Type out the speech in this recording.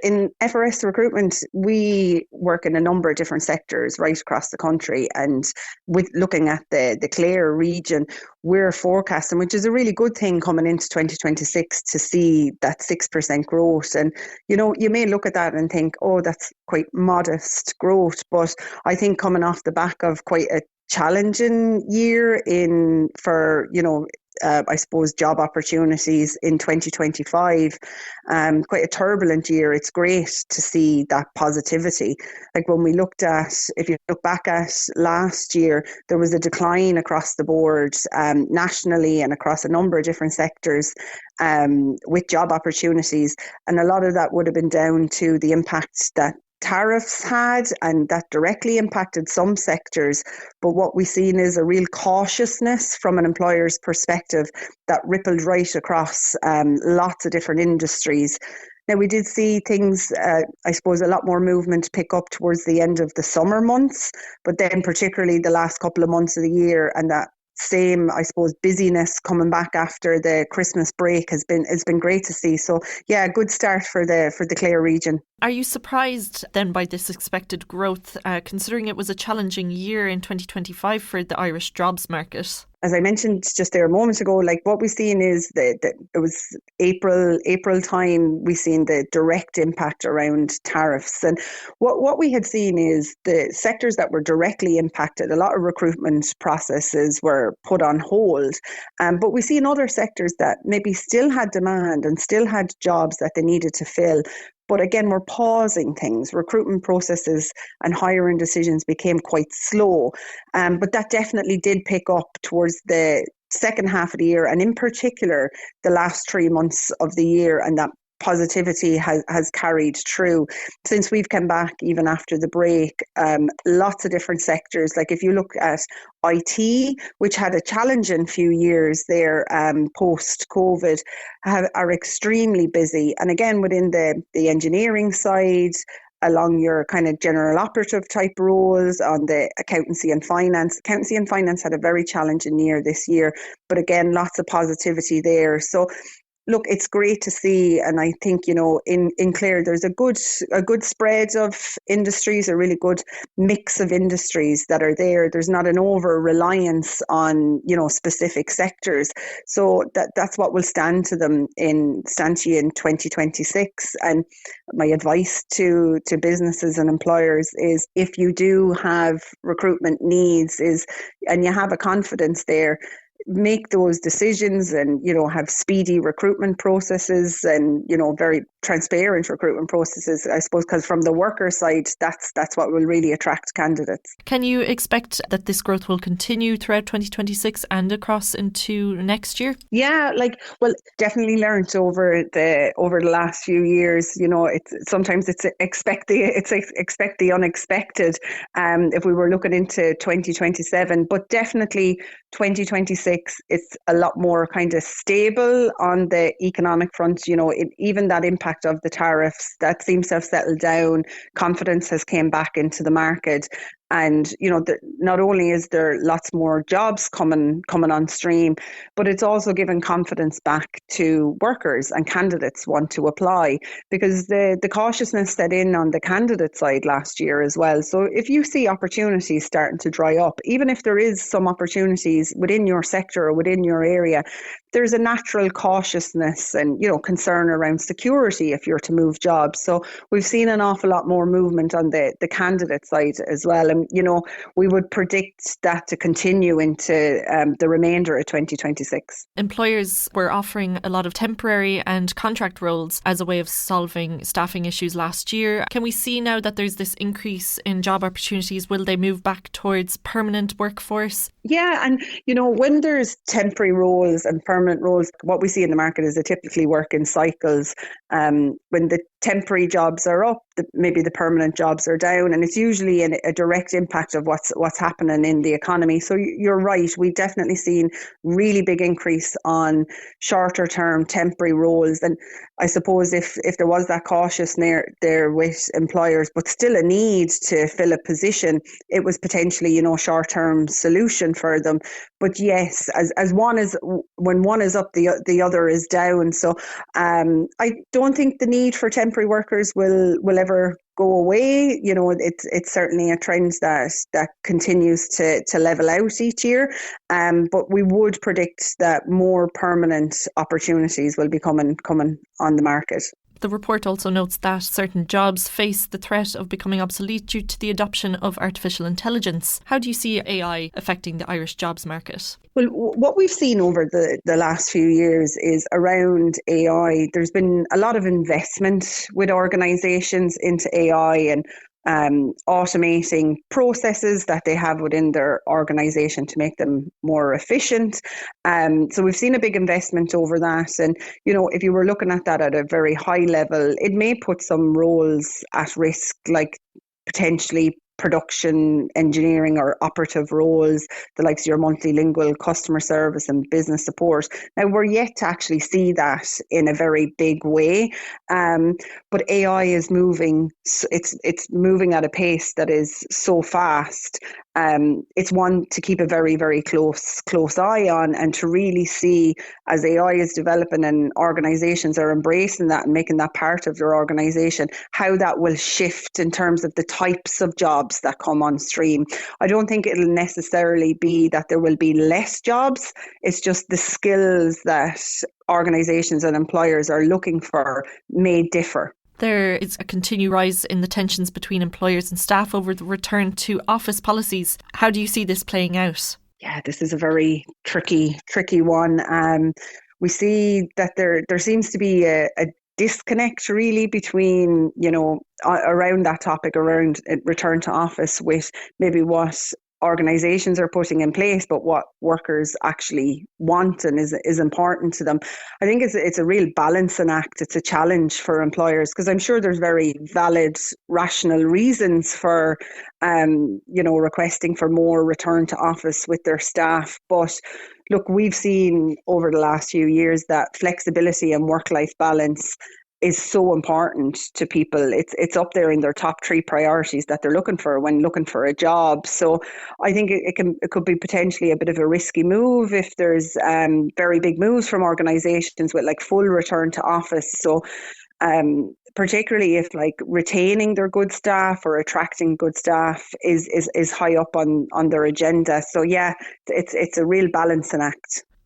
In FRS Recruitment, we work in a number of different sectors right across the country. And with looking at the Clare region, we're forecasting, which is a really good thing coming into 2026, to see that 6% growth. And, you may look at that and think, oh, that's quite modest growth. But I think coming off the back of quite a challenging year for I suppose job opportunities in 2025, quite a turbulent year. It's great to see that positivity. Like when we looked at, if you look back at last year, there was a decline across the board, nationally and across a number of different sectors, with job opportunities. And a lot of that would have been down to the impact that tariffs had, and that directly impacted some sectors. But what we've seen is a real cautiousness from an employer's perspective that rippled right across lots of different industries. Now, we did see things, I suppose, a lot more movement pick up towards the end of the summer months, but then particularly the last couple of months of the year, and that same, I suppose, busyness coming back after the Christmas break has been great to see. So yeah, good start for the Clare region. Are you surprised then by this expected growth, considering it was a challenging year in 2025 for the Irish jobs market? As I mentioned just there a moment ago, like what we've seen is that it was April time, we've seen the direct impact around tariffs. And what we had seen is the sectors that were directly impacted, a lot of recruitment processes were put on hold. But we see in other sectors that maybe still had demand and still had jobs that they needed to fill. But again, we're pausing things. Recruitment processes and hiring decisions became quite slow. But that definitely did pick up towards the second half of the year, and in particular, the last 3 months of the year. And that positivity has carried through since we've come back, even after the break. Lots of different sectors. Like if you look at IT, which had a challenging few years there post-COVID, are extremely busy. And again, within the engineering side, along your kind of general operative type roles on the accountancy and finance. Accountancy and finance had a very challenging year this year, but again, lots of positivity there. So look, it's great to see, and I think, in Clare there's a good spread of industries, a really good mix of industries that are there. There's not an over reliance on specific sectors, so that's what will stand to you in 2026. And my advice to businesses and employers is, if you do have recruitment needs, and you have a confidence there, make those decisions and have speedy recruitment processes and very transparent recruitment processes, I suppose, because from the worker side, that's what will really attract candidates. Can you expect that this growth will continue throughout 2026 and across into next year? Yeah, definitely learnt over the last few years. Sometimes it's expect the unexpected. If we were looking into 2027, but definitely 2026, it's a lot more kind of stable on the economic front. Even that impact of the tariffs, that seems to have settled down. Confidence has came back into the market. And, not only is there lots more jobs coming on stream, but it's also given confidence back to workers, and candidates want to apply, because the cautiousness set in on the candidate side last year as well. So if you see opportunities starting to dry up, even if there is some opportunities within your sector or within your area, there's a natural cautiousness and, concern around security if you're to move jobs. So we've seen an awful lot more movement on the candidate side as well. And, we would predict that to continue into the remainder of 2026. Employers were offering a lot of temporary and contract roles as a way of solving staffing issues last year. Can we see now that there's this increase in job opportunities? Will they move back towards permanent workforce? Yeah, and when there's temporary roles and permanent roles, what we see in the market is they typically work in cycles. When the temporary jobs are up, maybe the permanent jobs are down, and it's usually a direct impact of what's happening in the economy. So you're right, we've definitely seen really big increase on shorter term temporary roles. And I suppose if there was that cautiousness there with employers, but still a need to fill a position, it was potentially short term solution for them. But yes, as when one is up, the other is down. So I don't think the need for temporary temporary workers will ever go away. You know, it's certainly a trend that continues to level out each year. But we would predict that more permanent opportunities will be coming on the market. The report also notes that certain jobs face the threat of becoming obsolete due to the adoption of artificial intelligence. How do you see AI affecting the Irish jobs market? Well, what we've seen over the last few years is around AI. There's been a lot of investment with organisations into AI and automating processes that they have within their organisation to make them more efficient. So we've seen a big investment over that. And, you know, if you were looking at that at a very high level, it may put some roles at risk, like potentially production engineering or operative roles, the likes of your multilingual customer service and business support. Now, we're yet to actually see that in a very big way, but AI is moving. It's moving at a pace that is so fast. It's one to keep a very, very close eye on, and to really see as AI is developing and organisations are embracing that and making that part of their organisation, how that will shift in terms of the types of jobs that come on stream. I don't think it'll necessarily be that there will be less jobs. It's just the skills that organisations and employers are looking for may differ. There is a continued rise in the tensions between employers and staff over the return to office policies. How do you see this playing out? Yeah, this is a very tricky one. We see that there seems to be a disconnect really between, you know, around that topic, around return to office, with maybe what organisations are putting in place, but what workers actually want and is important to them. I think it's a real balancing act. It's a challenge for employers, because I'm sure there's very valid, rational reasons for, you know, requesting for more return to office with their staff. But look, we've seen over the last few years that flexibility and work-life balance is so important to people. It's up there in their top 3 priorities that they're looking for when looking for a job. So I think it could be potentially a bit of a risky move if there's very big moves from organisations with like full return to office. So particularly if like retaining their good staff or attracting good staff is high up on their agenda. So yeah, it's a real balancing act.